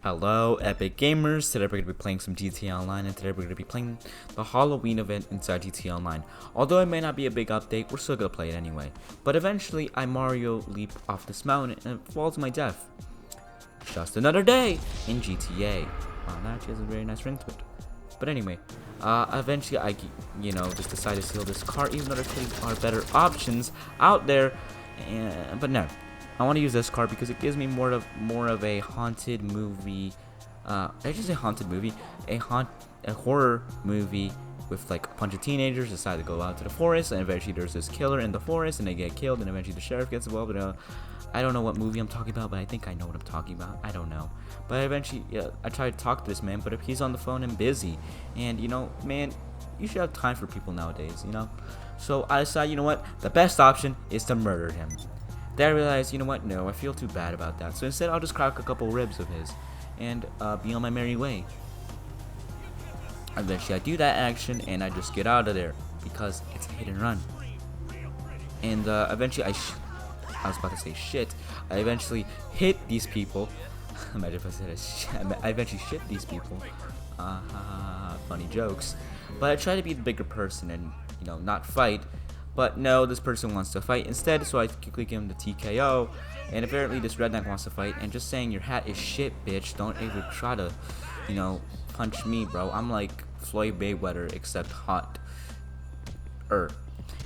Hello, Epic Gamers. Today we're going to be playing some GTA Online, and today we're going to be playing the Halloween event inside GTA Online. Although it may not be a big update, we're still going to play it anyway. But eventually, I Mario leap off this mountain and fall to my death. Just another day in GTA. Wow, that actually has a very nice ring to it. But anyway, eventually I, just decided to steal this car, even though there clearly are better options out there. But no. I want to use this car because it gives me more of a haunted movie. I just say haunted movie, a horror movie with like a bunch of teenagers decide to go out to the forest, and eventually there's this killer in the forest, and they get killed, and eventually the sheriff gets involved. But I don't know what movie I'm talking about, but I think I know what I'm talking about. I don't know, but eventually, I tried to talk to this man, but if he's on the phone and busy, and man, you should have time for people nowadays, So I decided, the best option is to murder him. Then I realized, no, I feel too bad about that. So instead, I'll just crack a couple ribs of his and be on my merry way. Eventually, I do that action and I just get out of there because it's a hit and run. And eventually, I was about to say shit. I eventually hit these people. Imagine if I said shit. I eventually shit these people. Funny jokes. But I try to be the bigger person and, not fight. But no, this person wants to fight instead, so I quickly give him the TKO. And apparently this redneck wants to fight, and just saying your hat is shit, bitch. Don't ever try to, punch me, bro. I'm like Floyd Mayweather, except hot.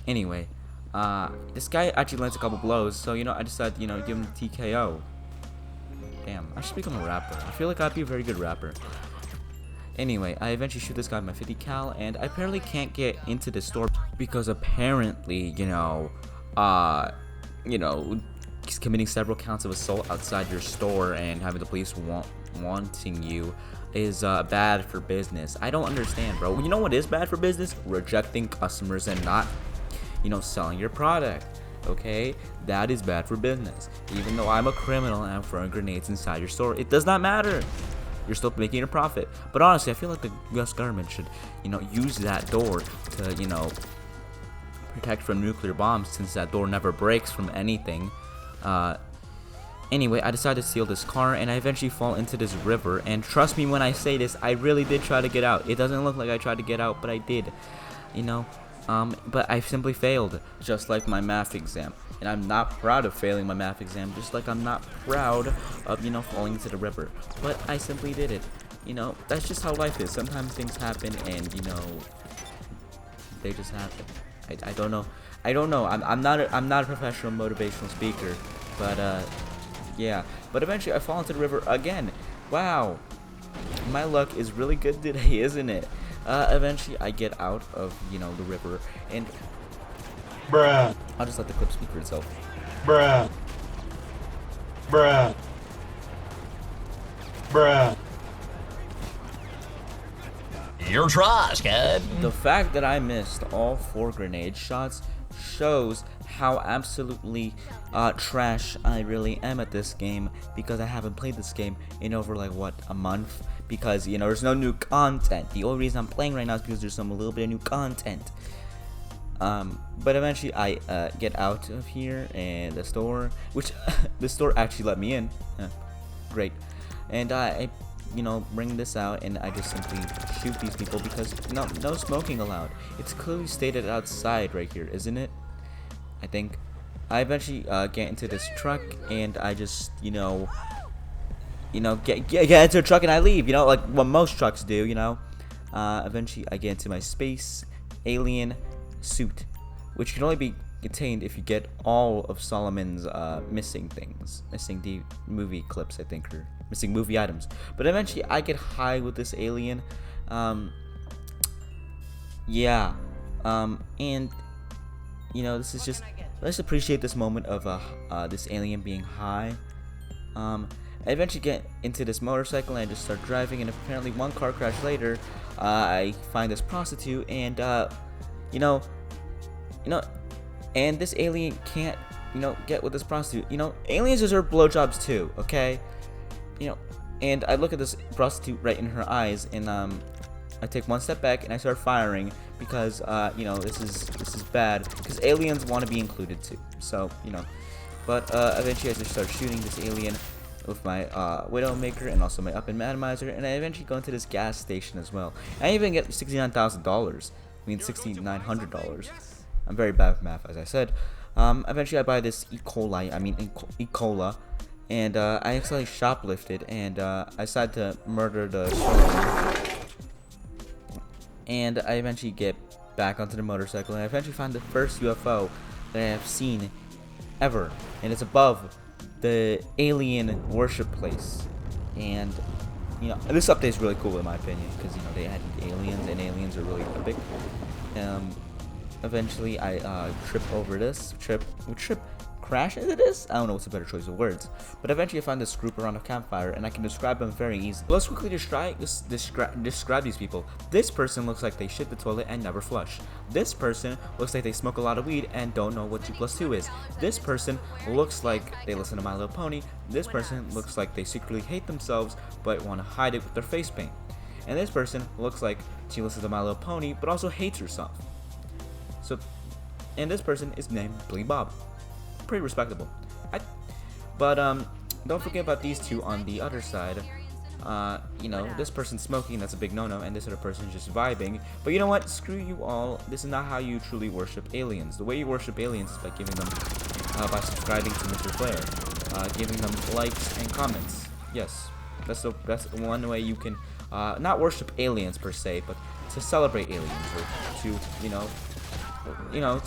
Anyway, this guy actually lands a couple blows, so, I decided, give him the TKO. Damn, I should become a rapper. I feel like I'd be a very good rapper. Anyway, I eventually shoot this guy with my 50 cal, and I apparently can't get into the store because apparently, he's committing several counts of assault outside your store, and having the police wanting you is bad for business. I don't understand, bro. You know what is bad for business? Rejecting customers and not, selling your product. Okay, that is bad for business. Even though I'm a criminal and I'm throwing grenades inside your store, it does not matter. You're still making a profit. But honestly, I feel like the US government should, use that door to, protect from nuclear bombs, since that door never breaks from anything. Anyway, I decided to steal this car, and I eventually fall into this river. And trust me when I say this, I really did try to get out. It doesn't look like I tried to get out, but I did. But I simply failed, just like my math exam. And I'm not proud of failing my math exam, just like I'm not proud of, falling into the river. But I simply did it. That's just how life is. Sometimes things happen, and, they just happen. I don't know. I'm not a professional motivational speaker, but, yeah. But eventually I fall into the river again. Wow. My luck is really good today, isn't it? Eventually I get out of, the river, and Bruh. I'll just let the clip speak for itself. Bruh. Bruh. Bruh. Your trash, kid. The fact that I missed all 4 grenade shots shows how absolutely trash I really am at this game, because I haven't played this game in over like a month, because there's no new content. The only reason I'm playing right now is because there's a little bit of new content. But eventually I get out of here, and the store, which the store actually let me in. Great. And I bring this out, and I just simply shoot these people because no smoking allowed. It's clearly stated outside right here, isn't it? I think. I eventually get into this truck, and I just get into a truck and I leave, like what most trucks do, Eventually I get into my space alien suit, which can only be attained if you get all of Solomon's missing movie clips, I think, or missing movie items. But eventually I get high with this alien. Yeah. And this is just, let's appreciate this moment of this alien being high. I eventually get into this motorcycle, and I just start driving, and apparently one car crash later, I find this prostitute, and and this alien can't, get with this prostitute. Aliens deserve blowjobs too, okay? And I look at this prostitute right in her eyes, and I take one step back and I start firing because this is bad, because aliens want to be included too. So But eventually I just start shooting this alien, with my Widowmaker and also my Up and Atomizer, and I eventually go into this gas station as well. I even get $69,000. I mean $6,900. I'm very bad with math, as I said. Eventually I buy this E. Cola, and I accidentally shoplifted, and I decided to murder the showroom. And I eventually get back onto the motorcycle, and I eventually find the first UFO that I have seen ever, and it's above the alien worship place. And you know, this update is really cool in my opinion, because you know, they added aliens, and aliens are really epic. Eventually I trip over this, crash into this? I don't know what's a better choice of words. But eventually I find this group around a campfire, and I can describe them very easily. Let's quickly describe these people. This person looks like they shit the toilet and never flush. This person looks like they smoke a lot of weed and don't know what 2 + 2 is. This person looks like they listen to My Little Pony. This person looks like they secretly hate themselves but want to hide it with their face paint. And this person looks like she listens to My Little Pony but also hates herself. And this person is named Billy Bob. Pretty respectable. But don't forget about these two on the other side. You know, this person's smoking, that's a big no-no, and this other person's just vibing. But you know what? Screw you all. This is not how you truly worship aliens. The way you worship aliens is by giving them, by subscribing to MrFlare, giving them likes and comments. Yes, that's one way you can not worship aliens per se, but to celebrate aliens, or to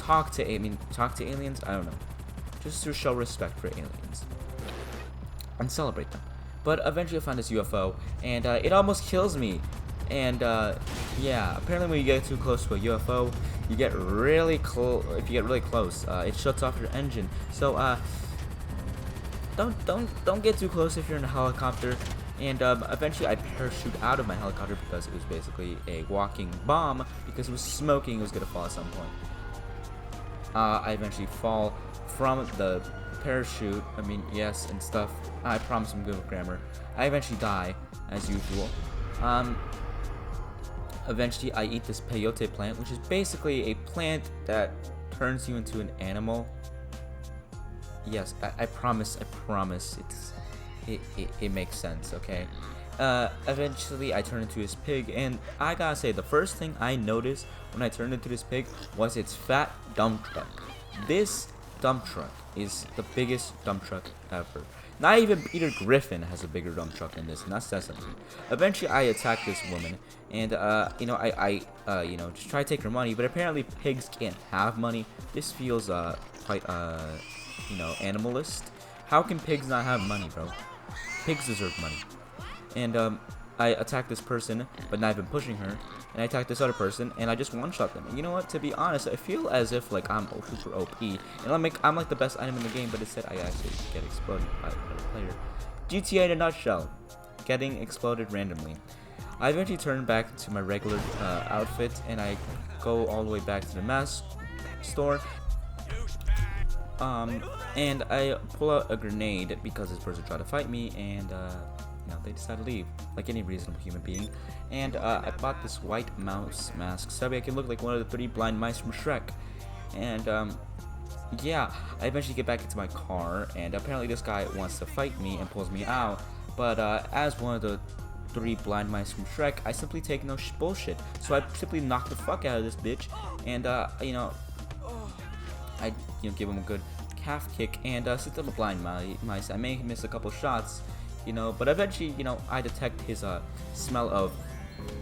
talk to aliens. I don't know. Just to show respect for aliens and celebrate them. But eventually I find this UFO, and it almost kills me. And yeah, apparently when you get too close to a UFO, you get really close. If you get really close, it shuts off your engine. So don't get too close if you're in a helicopter. And eventually I parachute out of my helicopter because it was basically a walking bomb, because it was smoking. It was gonna fall at some point. I eventually fall from the parachute, and stuff. I promise I'm good with grammar. I eventually die, as usual. Eventually I eat this peyote plant, which is basically a plant that turns you into an animal. Yes, I promise, it makes sense, okay? Eventually I turn into this pig, and I gotta say, the first thing I noticed when I turned into this pig was its fat dump truck. This dump truck is the biggest dump truck ever. Not even Peter Griffin has a bigger dump truck than this, and that says something. Eventually I attack this woman, and I just try to take her money, but apparently pigs can't have money. This feels quite animalist. How can pigs not have money, bro? Pigs deserve money. And I attack this person, but not even pushing her, and I attack this other person, and I just one-shot them. And you know what? To be honest, I feel as if like I'm super OP, and I'm like the best item in the game, but instead I actually get exploded by another player. GTA in a nutshell, getting exploded randomly. I eventually turn back to my regular outfit, and I go all the way back to the mask store. And I pull out a grenade because this person tried to fight me, and they decide to leave like any reasonable human being. And I bought this white mouse mask so I can look like one of the 3 blind mice from Shrek. And yeah, I eventually get back into my car, and apparently this guy wants to fight me and pulls me out. But as one of the 3 blind mice from Shrek, I simply take no bullshit. So I simply knock the fuck out of this bitch, and I give him a good calf kick, and since I'm a blind mice, I may miss a couple shots, but eventually, I detect his smell of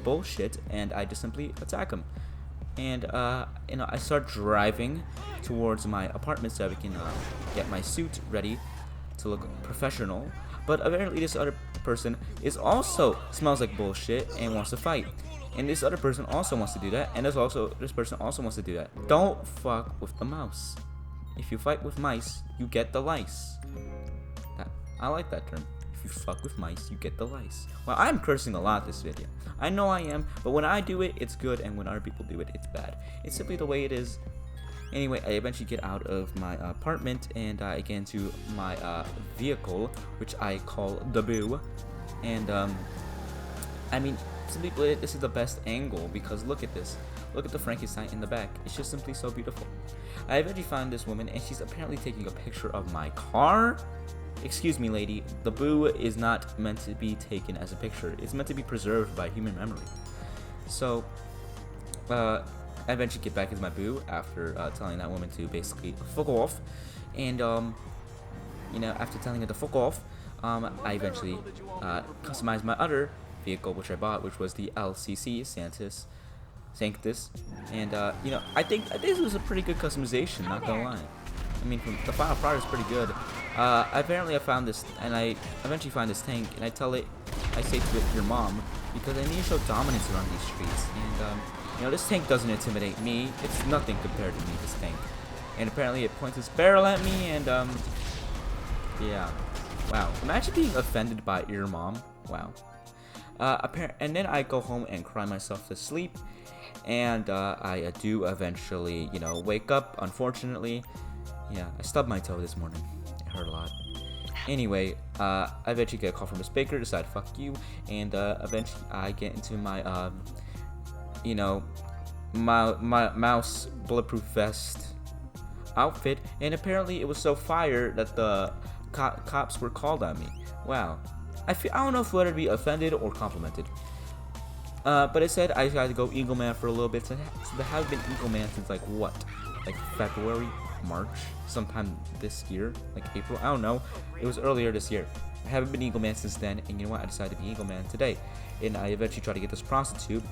bullshit, and I just simply attack him. And I start driving towards my apartment so I can get my suit ready to look professional. But apparently this other person also smells like bullshit and wants to fight. And this other person also wants to do that, and this person also wants to do that. Don't fuck with the mouse. If you fight with mice, you get the lice. I like that term. If you fuck with mice, you get the lice. Well, I'm cursing a lot this video. I know I am, but when I do it, it's good, and when other people do it, it's bad. It's simply the way it is. Anyway, I eventually get out of my apartment, and I get into my vehicle, which I call the Boo. And some people, this is the best angle, because look at this. Look at the Frankenstein in the back. It's just simply so beautiful. I eventually find this woman, and she's apparently taking a picture of my car. excuse me, lady, the boo is not meant to be taken as a picture. It's meant to be preserved by human memory. So, I eventually get back into my boo after telling that woman to basically fuck off. And, you know, after telling her to fuck off, I eventually customized my other vehicle, which I bought, which was the LCC Sanctus. And, you know, I think this was a pretty good customization, not gonna lie. I mean, the final product is pretty good. Apparently I found this, and I eventually find this tank, and I say to it, your mom, because I need to show dominance around these streets. And, you know, this tank doesn't intimidate me. It's nothing compared to me, this tank. And apparently it points its barrel at me, and, yeah. Wow. Imagine being offended by your mom. Wow. And then I go home and cry myself to sleep. And I do eventually, you know, wake up, unfortunately. Yeah, I stubbed my toe this morning. It hurt a lot. Anyway, I eventually get a call from Miss Baker, decide fuck you, and eventually I get into my, you know, my mouse bulletproof vest outfit, and apparently it was so fire that the cops were called on me. Wow. I don't know whether to be offended or complimented. But it said I had to go Eagle Man for a little bit. So there have been Eagle Man since like what? Like February, March, sometime this year, like April. I don't know. It was earlier this year. I haven't been Eagle Man since then, and you know what? I decided to be Eagle Man today. And I eventually tried to get this prostitute,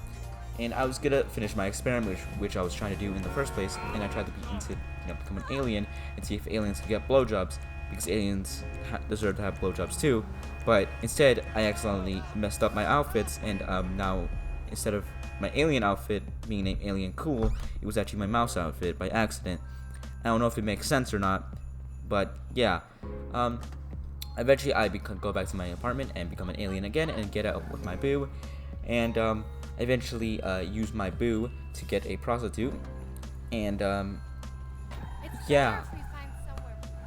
and I was gonna finish my experiment, which I was trying to do in the first place. And I tried to become an alien and see if aliens could get blowjobs, because aliens deserve to have blowjobs too. But instead, I accidentally messed up my outfits, and now instead of my alien outfit being named Alien Cool, it was actually my mouse outfit by accident. I don't know if it makes sense or not, but yeah. Eventually, I go back to my apartment and become an alien again and get out with my boo, and eventually use my boo to get a prostitute, and yeah.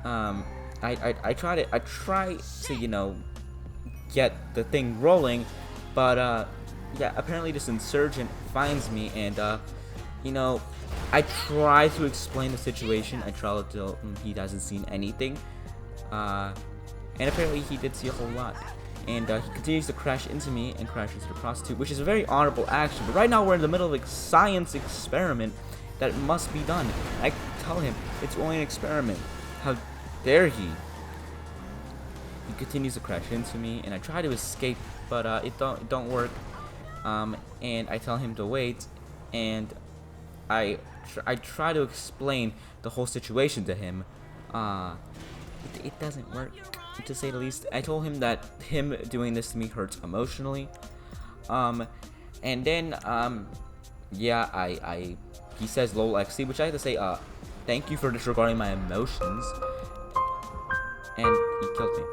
I try to, you know, get the thing rolling, but yeah, apparently this insurgent finds me, and you know, I try to explain the situation. I try to tell him he hasn't seen anything, and apparently he did see a whole lot, and he continues to crash into me and crash into the prostitute, which is a very honorable action. But right now we're in the middle of a science experiment that must be done. I tell him it's only an experiment. How dare he? He continues to crash into me, and I try to escape, but it don't work. And I tell him to wait, and I try to explain the whole situation to him. It doesn't work, to say the least. I told him that him doing this to me hurts emotionally. And then yeah, he says lol XC, which I have to say thank you for disregarding my emotions. And he killed me.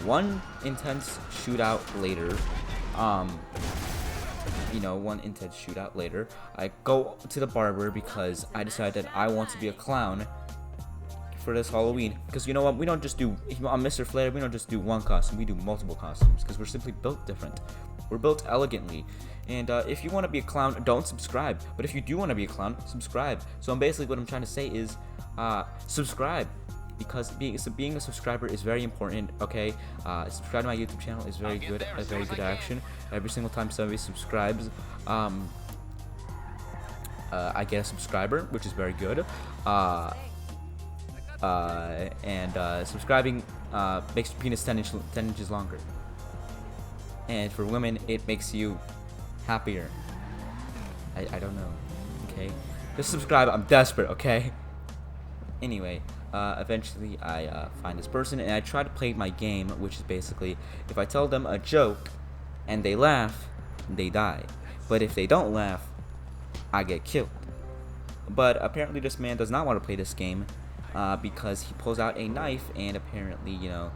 One intense shootout later, I go to the barber because I decided that I want to be a clown for this Halloween. Because you know what, we don't just do, on MrFlare, we don't just do one costume, we do multiple costumes, because we're simply built different. We're built elegantly. And if you want to be a clown, don't subscribe. But if you do want to be a clown, subscribe. So basically what I'm trying to say is, subscribe. Because being a subscriber is very important, okay? Subscribe to my YouTube channel is very good, a very good action. Every single time somebody subscribes, I get a subscriber, which is very good. Subscribing makes your penis 10 inches longer. And for women, it makes you happier. I don't know, okay? Just subscribe, I'm desperate, okay? Anyway, eventually I find this person, and I try to play my game, which is basically, if I tell them a joke and they laugh, they die. But if they don't laugh, I get killed. But apparently this man does not want to play this game, because he pulls out a knife, and apparently, you know,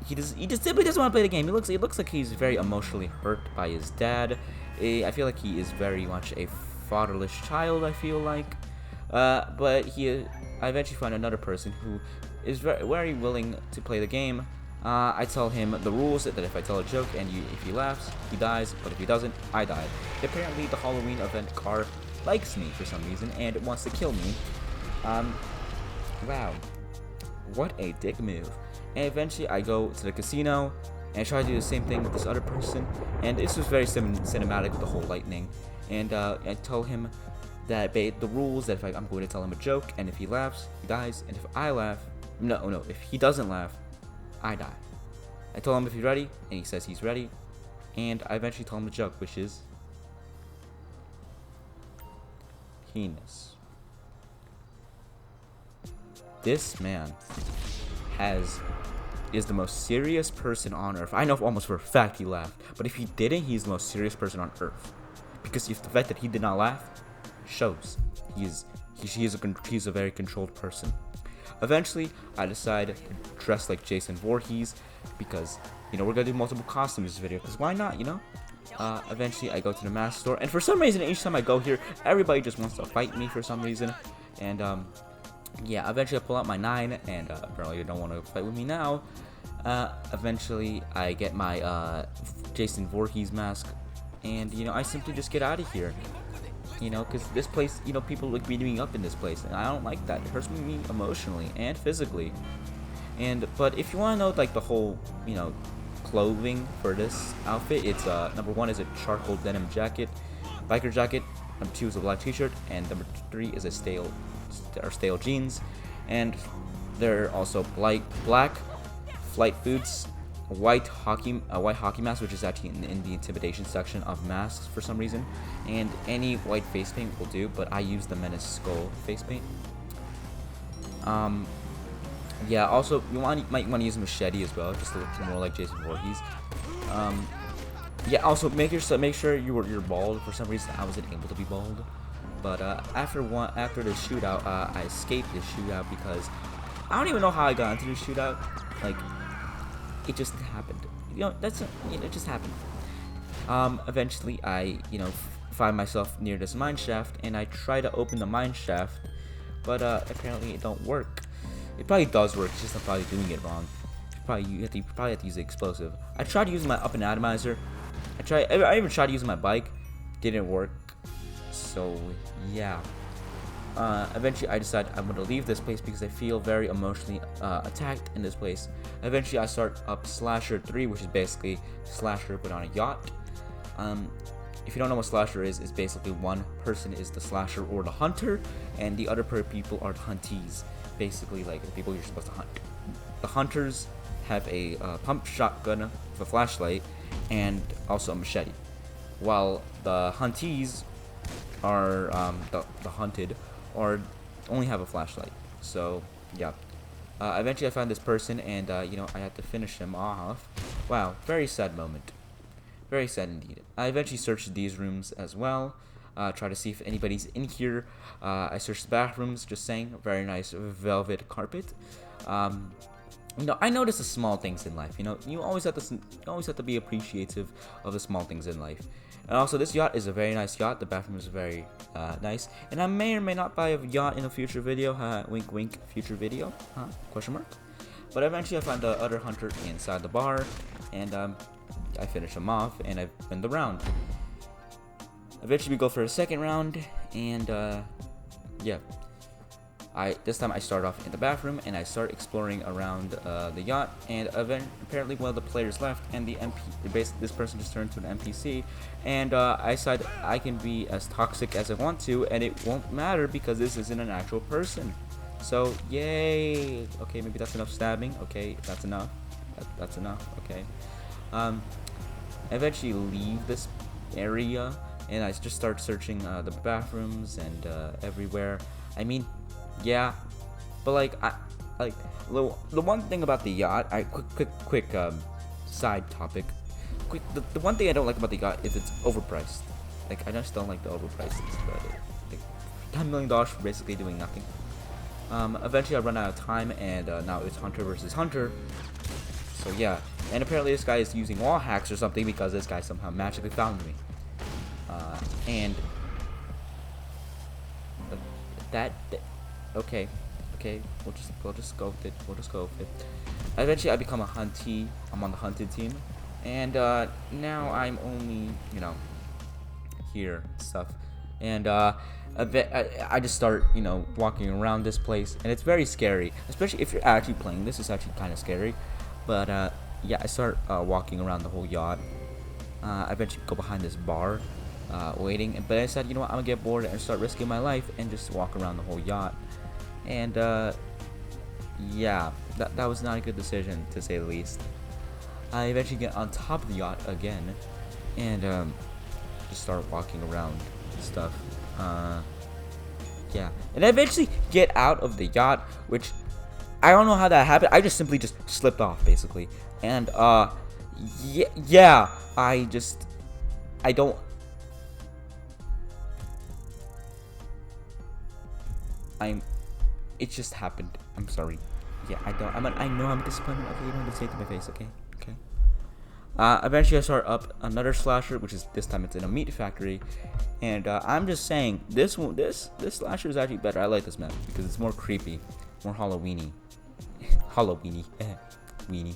he just simply doesn't want to play the game. It looks like he's very emotionally hurt by his dad. I feel like he is very much a fatherless child, I feel like. But I eventually find another person who is very willing to play the game. I tell him the rules that if I tell a joke and if he laughs, he dies, but if he doesn't, I die. Apparently, the Halloween event car likes me for some reason and it wants to kill me. Wow, what a dick move. And eventually, I go to the casino and try to do the same thing with this other person. And this was very cinematic with the whole lightning. And I tell him that the rules that if I'm going to tell him a joke, and if he laughs, he dies, and if I laugh, no, if he doesn't laugh, I die. I tell him if he's ready, and he says he's ready, and I eventually tell him the joke, which is penis. This man is the most serious person on earth. I know almost for a fact he laughed, but if he didn't, he's the most serious person on earth. Because if the fact that he did not laugh shows he's a very controlled person. Eventually, I decide to dress like Jason Voorhees because, you know, we're gonna do multiple costumes in this video. Because why not, you know? Eventually, I go to the mask store, and for some reason, each time I go here, everybody just wants to fight me for some reason. And yeah, eventually I pull out my 9, and apparently they don't want to fight with me now. Eventually, I get my Jason Voorhees mask, and you know, I simply just get out of here. You know, because this place, you know, people like beating me up in this place, and I don't like that. It hurts me emotionally and physically. But if you want to know like the whole, you know, clothing for this outfit, it's number 1 is a charcoal denim jacket, biker jacket. Number 2 is a black t-shirt, and number 3 is a stale jeans, and they're also black flight boots, a white hockey mask, which is actually in the intimidation section of masks for some reason, and any white face paint will do, but I use the Menace skull face paint. Yeah, also you might want to use a machete as well, just to look more like Jason Voorhees. Yeah, also make sure you're bald. For some reason I wasn't able to be bald, but after the shootout, I escaped the shootout because I don't even know how I got into the shootout. Like, it just happened. You know, it just happened. Eventually I, you know, find myself near this mine shaft, and I try to open the mine shaft, but apparently it don't work. It probably does work, it's just I'm probably doing it wrong. You probably have to use the explosive. I tried using my up and atomizer. I even tried using my bike. Didn't work. So yeah. Eventually I decide I'm gonna leave this place because I feel very emotionally attacked in this place. Eventually I start up Slasher 3, which is basically Slasher but on a yacht. If you don't know what Slasher is, it's basically one person is the slasher or the hunter, and the other people are the huntees. Basically, like the people you're supposed to hunt. The hunters have a pump shotgun with a flashlight and also a machete, while the huntees are the hunted or only have a flashlight. So yeah. Eventually I found this person, and you know, I had to finish him off. Wow, very sad moment. Very sad indeed. I eventually searched these rooms as well. Try to see if anybody's in here. I searched the bathrooms, just saying. Very nice velvet carpet. You know, I notice the small things in life. You know, you always have to be appreciative of the small things in life. And also, this yacht is a very nice yacht. The bathroom is very nice. And I may or may not buy a yacht in a future video. Wink, wink, future video. Question mark. But eventually, I find the other hunter inside the bar, and I finish him off, and I win the round. Eventually, we go for a second round, and yeah. This time I start off in the bathroom, and I start exploring around the yacht, and apparently one of the players left, and this person just turned to an NPC, and I decide I can be as toxic as I want to, and it won't matter because this isn't an actual person. So yay! Okay, maybe that's enough stabbing. Okay, that's enough. That's enough. Okay. I eventually leave this area, and I just start searching the bathrooms and everywhere. I mean, yeah, but like the one thing about the yacht, quick side topic. The one thing I don't like about the yacht is it's overpriced. Like, I just don't like the overprices. But like $10 million for basically doing nothing. Eventually I run out of time, and now it's Hunter versus Hunter. So yeah, and apparently this guy is using wall hacks or something because this guy somehow magically found me. And okay. Okay, we'll just go with it. We'll just go with it. Eventually, I become a huntee. I'm on the hunted team, and now I'm only, you know, here stuff, and I just start, you know, walking around this place, and it's very scary, especially if you're actually playing this. It's actually kind of scary, but yeah, I start walking around the whole yacht. I eventually go behind this bar, waiting, but I said, you know what, I'm gonna get bored and start risking my life and just walk around the whole yacht, and yeah, that was not a good decision, to say the least. I eventually get on top of the yacht again, and just start walking around and stuff. Yeah, and I eventually get out of the yacht, which I don't know how that happened. I just simply just slipped off, basically, and yeah, I don't. It just happened. I'm sorry. Yeah, I know I'm disappointed. Okay, you don't have to say it to my face. Okay. Eventually I start up another slasher, which is this time it's in a meat factory, and I'm just saying this slasher is actually better. I like this map because it's more creepy, more Halloweeny, weenie.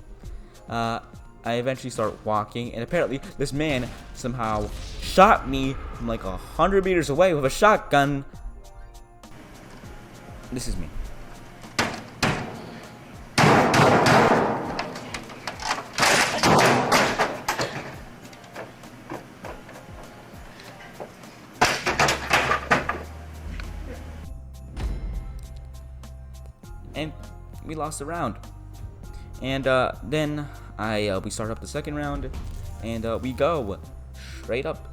I eventually start walking, and apparently this man somehow shot me from like 100 meters away with a shotgun. This is me. And we lost the round, and then we start up the second round, and we go straight up,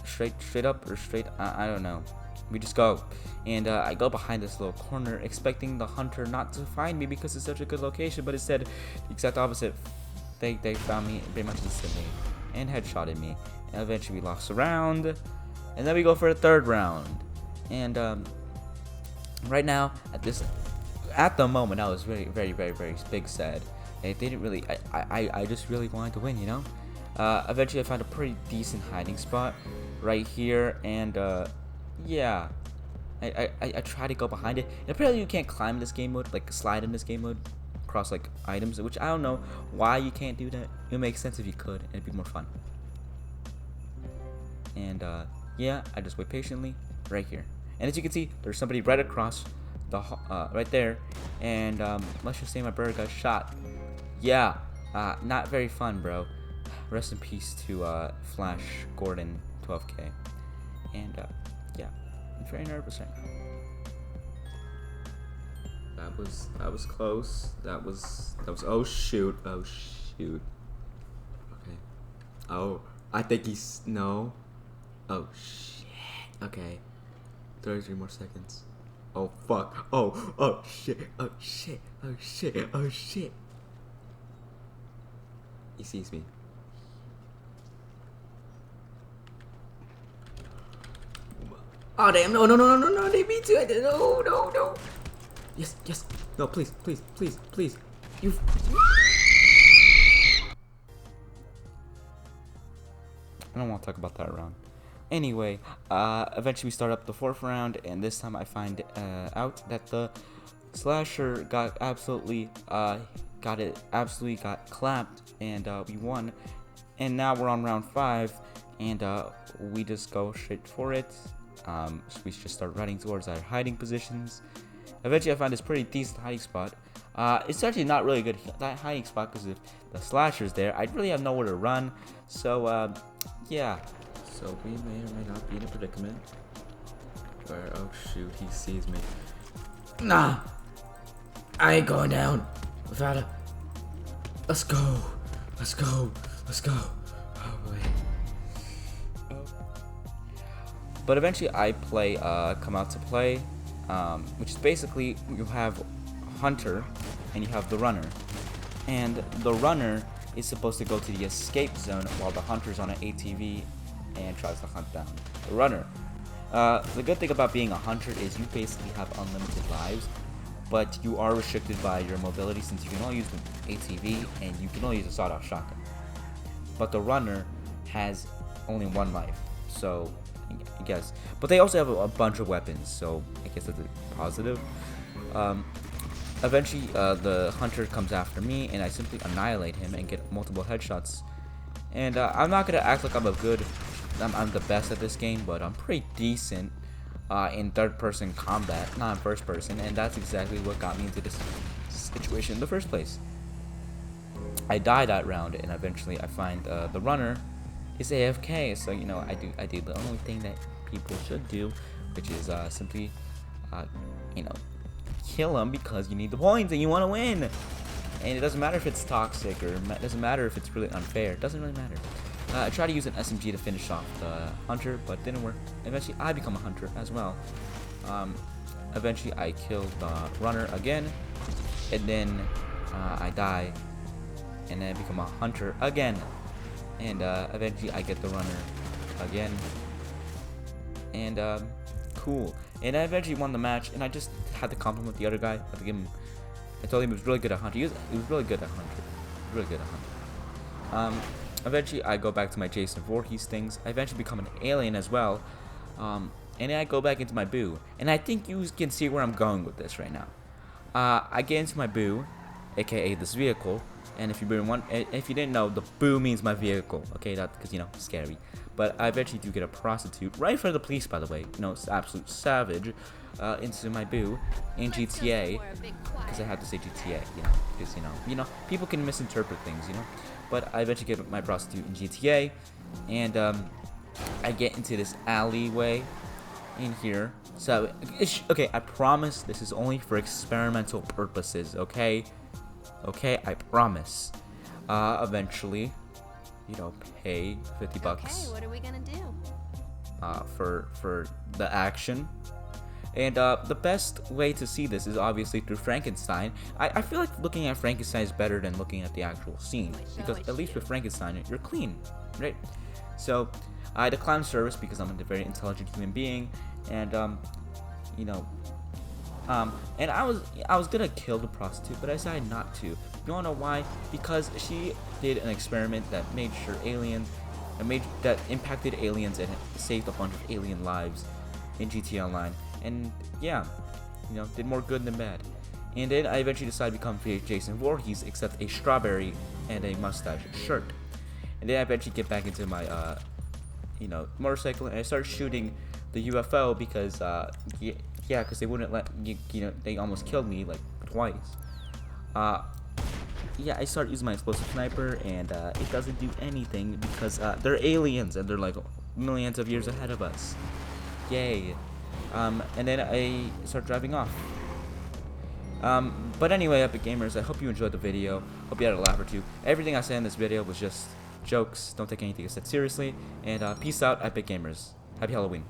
or straight, I don't know. We just go, and I go behind this little corner, expecting the hunter not to find me because it's such a good location, but instead, the exact opposite. They found me pretty much instantly and headshotted me, and eventually we lost the round, and then we go for a third round, and right now at the moment I was very big sad. They didn't really. I just really wanted to win, you know. Eventually I found a pretty decent hiding spot right here, and yeah, I try to go behind it, and apparently you can't climb in this game mode, like slide in this game mode across like items, which I don't know why you can't do that. It would make sense if you could, and it'd be more fun. And yeah, I just wait patiently right here, and as you can see, there's somebody right across the right there, and let's just say my bird got shot. Yeah, not very fun, bro. Rest in peace to Flash Gordon 12K, and yeah, I'm very nervous right now. That was close. That was oh shoot. Okay. Oh, I think he's no. Oh shit. Okay. 33 more seconds. Oh fuck. Oh shit. Oh shit. He sees me. Oh damn, no, they beat you. No. Yes. No, please. You. I don't want to talk about that round. Anyway, eventually we start up the fourth round, and this time I find out that the slasher got clapped, and we won. And now we're on round 5, and we just go straight for it. So we just start running towards our hiding positions. Eventually I find this pretty decent hiding spot. It's actually not really a good hiding spot because if the slasher's there, I really have nowhere to run. So yeah. So we may or may not be in a predicament where, oh shoot, he sees me. Nah, I ain't going down without a. Let's go. Oh wait. But eventually I come out to play, which is basically you have hunter and you have the runner, and the runner is supposed to go to the escape zone while the hunter's on an ATV and tries to hunt down the runner. The good thing about being a hunter is you basically have unlimited lives, but you are restricted by your mobility since you can only use the ATV and you can only use a sawed-off shotgun. But the runner has only 1 life, so I guess. But they also have a bunch of weapons, so I guess that's a positive. Eventually, the hunter comes after me, and I simply annihilate him and get multiple headshots. And I'm not gonna act like I'm the best at this game, but I'm pretty decent in third-person combat, not in first-person, and that's exactly what got me into this situation in the first place. I die that round, and eventually I find the runner is AFK. So you know, I do the only thing that people should do, which is simply, you know, kill him because you need the points and you want to win. And it doesn't matter if it's toxic, or it doesn't matter if it's really unfair. It doesn't really matter. I tried to use an SMG to finish off the hunter, but it didn't work. Eventually, I become a hunter as well. Eventually, I kill the runner again, and then I die, and then I become a hunter again. And eventually, I get the runner again. And cool. And I eventually won the match, and I just had to compliment the other guy. I had to give him. I told him he was really good at hunter. He was really good at hunter. Really good at hunter. Eventually, I go back to my Jason Voorhees things. I eventually become an alien as well. And then I go back into my boo. And I think you can see where I'm going with this right now. I get into my boo, aka this vehicle. And if you didn't know, the boo means my vehicle. Okay, that's because, you know, scary. But I eventually do get a prostitute, right in front of the police, by the way. You know, it's absolute savage. Into my boo in GTA, because I had to say GTA, you know, because you know, people can misinterpret things, you know. But I eventually get my prostitute in GTA, and I get into this alleyway in here. So okay, I promise this is only for experimental purposes. Okay, I promise. Eventually, you know, pay $50. Okay, what are we gonna do? For the action. And the best way to see this is obviously through Frankenstein. I feel like looking at Frankenstein is better than looking at the actual scene, because at least with Frankenstein you're clean, right? So I declined service because I'm a very intelligent human being, and you know, and I was gonna kill the prostitute, but I decided not to. You wanna know why? Because she did an experiment that made sure that impacted aliens and saved a bunch of alien lives in GTA Online. And yeah, you know, did more good than bad. And then I eventually decided to become Jason Voorhees, except a strawberry and a mustache shirt. And then I eventually get back into my, you know, motorcycle, and I start shooting the UFO because, yeah, because they wouldn't let you know, they almost killed me like twice. Yeah, I start using my explosive sniper, and it doesn't do anything because they're aliens and they're like millions of years ahead of us. Yay. And then I start driving off. But anyway, Epic Gamers, I hope you enjoyed the video. Hope you had a laugh or two. Everything I said in this video was just jokes. Don't take anything I said seriously. And peace out, Epic Gamers. Happy Halloween.